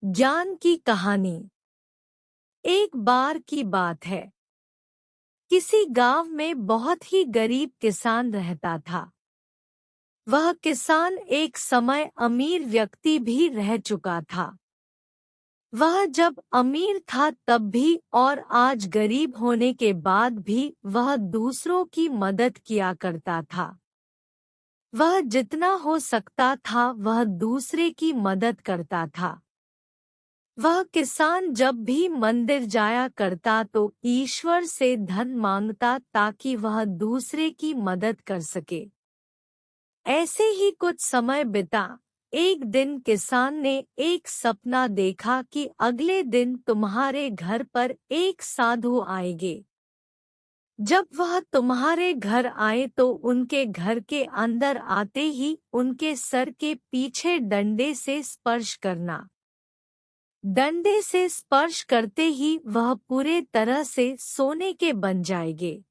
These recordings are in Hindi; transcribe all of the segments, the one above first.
ज्ञान की कहानी। एक बार की बात है। किसी गांव में बहुत ही गरीब किसान रहता था। वह किसान एक समय अमीर व्यक्ति भी रह चुका था। वह जब अमीर था तब भी और आज गरीब होने के बाद भी वह दूसरों की मदद किया करता था। वह जितना हो सकता था वह दूसरे की मदद करता था। वह किसान जब भी मंदिर जाया करता तो ईश्वर से धन मांगता ताकि वह दूसरे की मदद कर सके। ऐसे ही कुछ समय बिता। एक दिन किसान ने एक सपना देखा कि अगले दिन तुम्हारे घर पर एक साधु आएंगे। जब वह तुम्हारे घर आए तो उनके घर के अंदर आते ही उनके सर के पीछे डंडे से स्पर्श करना। डंडे से स्पर्श करते ही वह पूरे तरह से सोने के बन जाएंगे।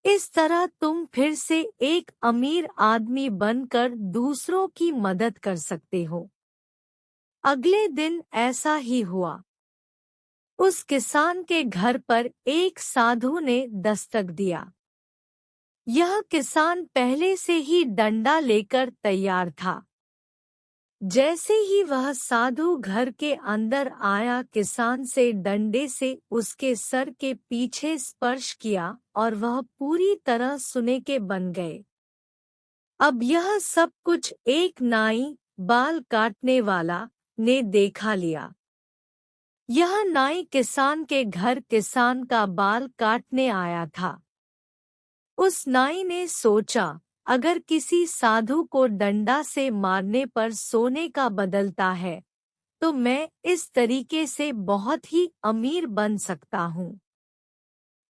इस तरह तुम फिर से एक अमीर आदमी बनकर दूसरों की मदद कर सकते हो। अगले दिन ऐसा ही हुआ। उस किसान के घर पर एक साधु ने दस्तक दिया। यह किसान पहले से ही डंडा लेकर तैयार था। जैसे ही वह साधु घर के अंदर आया, किसान से डंडे से उसके सर के पीछे स्पर्श किया और वह पूरी तरह सुने के बन गए। अब यह सब कुछ एक नाई, बाल काटने वाला, ने देखा लिया। यह नाई किसान के घर किसान का बाल काटने आया था। उस नाई ने सोचा, अगर किसी साधु को डंडा से मारने पर सोने का बदलता है तो मैं इस तरीके से बहुत ही अमीर बन सकता हूँ।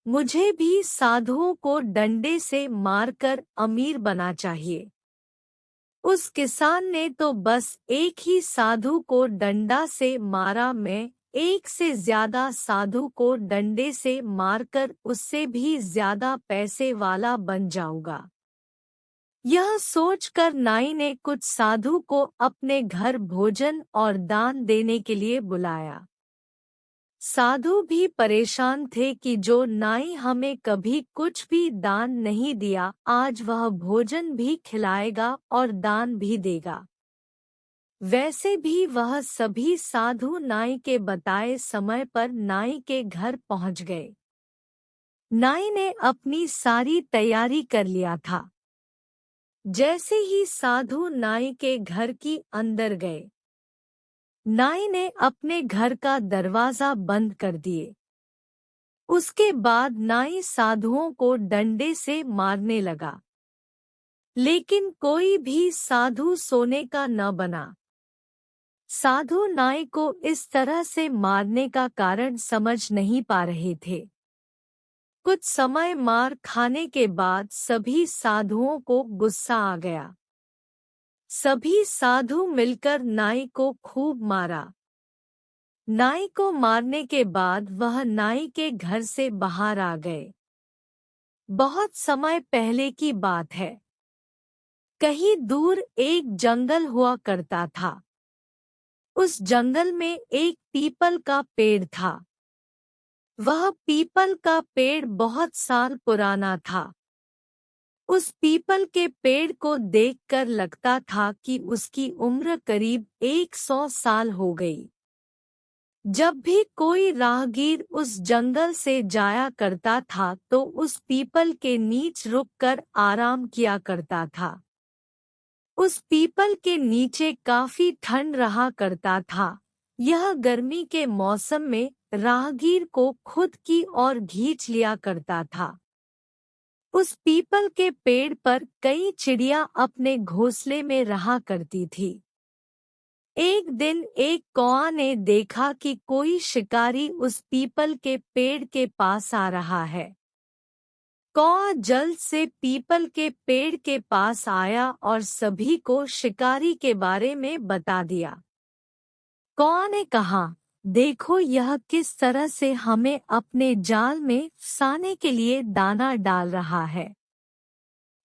मुझे भी साधुओं को डंडे से मारकर अमीर बना चाहिए। उस किसान ने तो बस एक ही साधु को डंडा से मारा, मैं एक से ज्यादा साधु को डंडे से मारकर उससे भी ज्यादा पैसे वाला बन जाऊंगा। यह सोचकर नाई ने कुछ साधु को अपने घर भोजन और दान देने के लिए बुलाया। साधु भी परेशान थे कि जो नाई हमें कभी कुछ भी दान नहीं दिया, आज वह भोजन भी खिलाएगा और दान भी देगा। वैसे भी वह सभी साधु नाई के बताए समय पर नाई के घर पहुंच गए। नाई ने अपनी सारी तैयारी कर लिया था। जैसे ही साधु नाई के घर की अंदर गए, नाई ने अपने घर का दरवाजा बंद कर दिए। उसके बाद नाई साधुओं को डंडे से मारने लगा, लेकिन कोई भी साधु सोने का न बना। साधु नाई को इस तरह से मारने का कारण समझ नहीं पा रहे थे। कुछ समय मार खाने के बाद सभी साधुओं को गुस्सा आ गया। सभी साधु मिलकर नाई को खूब मारा। नाई को मारने के बाद वह नाई के घर से बाहर आ गए। बहुत समय पहले की बात है। कहीं दूर एक जंगल हुआ करता था। उस जंगल में एक पीपल का पेड़ था। वह पीपल का पेड़ बहुत साल पुराना था। उस पीपल के पेड़ को देखकर लगता था कि उसकी उम्र करीब 100 साल हो गई। जब भी कोई राहगीर उस जंगल से जाया करता था तो उस पीपल के नीचे रुककर आराम किया करता था। उस पीपल के नीचे काफी ठंड रहा करता था। यह गर्मी के मौसम में राहगीर को खुद की ओर खींच लिया करता था। उस पीपल के पेड़ पर कई चिड़िया अपने घोंसले में रहा करती थी। एक दिन एक कौआ ने देखा कि कोई शिकारी उस पीपल के पेड़ के पास आ रहा है। कौआ जल्द से पीपल के पेड़ के पास आया और सभी को शिकारी के बारे में बता दिया। कौआ ने कहा, देखो यह किस तरह से हमें अपने जाल में फंसाने के लिए दाना डाल रहा है,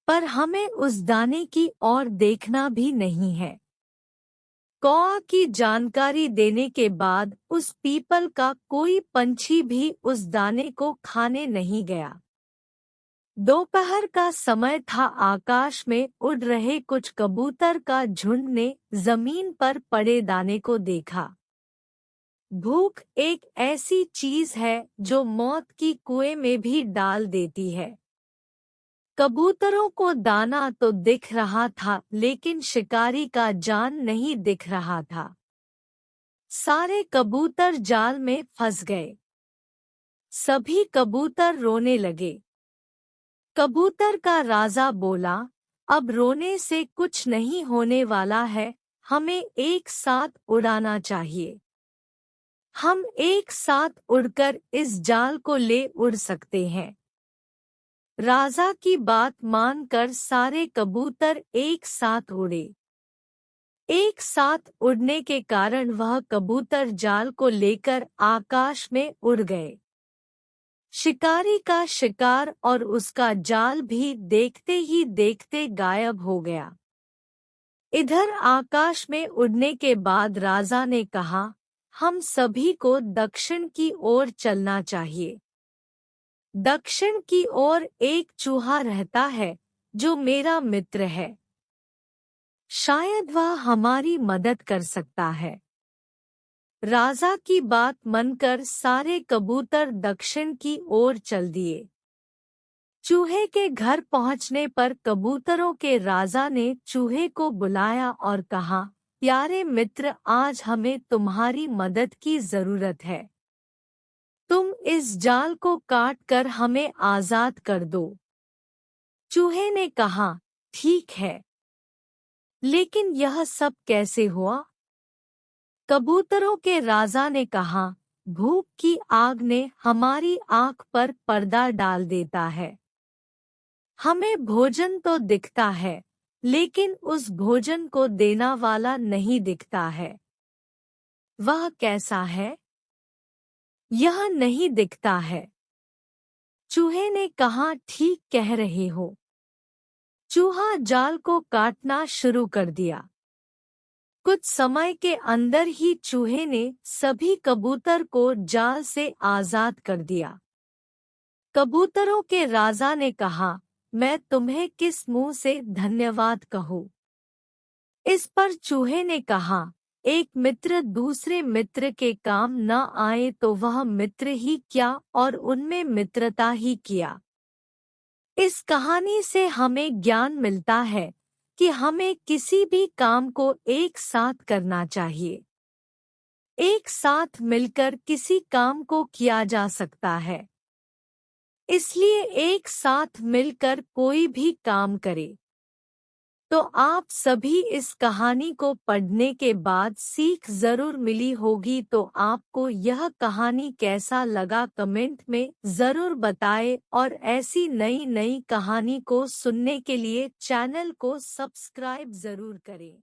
पर हमें उस दाने की ओर देखना भी नहीं है। कौआ की जानकारी देने के बाद उस पीपल का कोई पंछी भी उस दाने को खाने नहीं गया। दोपहर का समय था। आकाश में उड़ रहे कुछ कबूतर का झुंड ने जमीन पर पड़े दाने को देखा। भूख एक ऐसी चीज है जो मौत की कुएं में भी डाल देती है। कबूतरों को दाना तो दिख रहा था, लेकिन शिकारी का जान नहीं दिख रहा था। सारे कबूतर जाल में फंस गए। सभी कबूतर रोने लगे। कबूतर का राजा बोला, अब रोने से कुछ नहीं होने वाला है, हमें एक साथ उड़ाना चाहिए। हम एक साथ उड़कर इस जाल को ले उड़ सकते हैं। राजा की बात मानकर सारे कबूतर एक साथ उड़े। एक साथ उड़ने के कारण वह कबूतर जाल को लेकर आकाश में उड़ गए। शिकारी का शिकार और उसका जाल भी देखते ही देखते गायब हो गया। इधर आकाश में उड़ने के बाद राजा ने कहा, हम सभी को दक्षिण की ओर चलना चाहिए। दक्षिण की ओर एक चूहा रहता है जो मेरा मित्र है। शायद वह हमारी मदद कर सकता है। राजा की बात मानकर सारे कबूतर दक्षिण की ओर चल दिए। चूहे के घर पहुंचने पर कबूतरों के राजा ने चूहे को बुलाया और कहा, प्यारे मित्र, आज हमें तुम्हारी मदद की जरूरत है। तुम इस जाल को काट कर हमें आजाद कर दो। चूहे ने कहा, ठीक है, लेकिन यह सब कैसे हुआ? कबूतरों के राजा ने कहा, भूख की आग ने हमारी आंख पर पर्दा डाल देता है। हमें भोजन तो दिखता है, लेकिन उस भोजन को देना वाला नहीं दिखता है। वह कैसा है? यह नहीं दिखता है। चूहे ने कहा, ठीक कह रहे हो। चूहा जाल को काटना शुरू कर दिया। कुछ समय के अंदर ही चूहे ने सभी कबूतर को जाल से आजाद कर दिया। कबूतरों के राजा ने कहा, मैं तुम्हें किस मुंह से धन्यवाद कहूँ? इस पर चूहे ने कहा, एक मित्र दूसरे मित्र के काम न आए तो वह मित्र ही क्या, और उनमें मित्रता ही किया। इस कहानी से हमें ज्ञान मिलता है कि हमें किसी भी काम को एक साथ करना चाहिए। एक साथ मिलकर किसी काम को किया जा सकता है। इसलिए एक साथ मिलकर कोई भी काम करे। तो आप सभी इस कहानी को पढ़ने के बाद सीख जरूर मिली होगी। तो आपको यह कहानी कैसा लगा कमेंट में जरूर बताएं, और ऐसी नई नई कहानी को सुनने के लिए चैनल को सब्सक्राइब जरूर करें।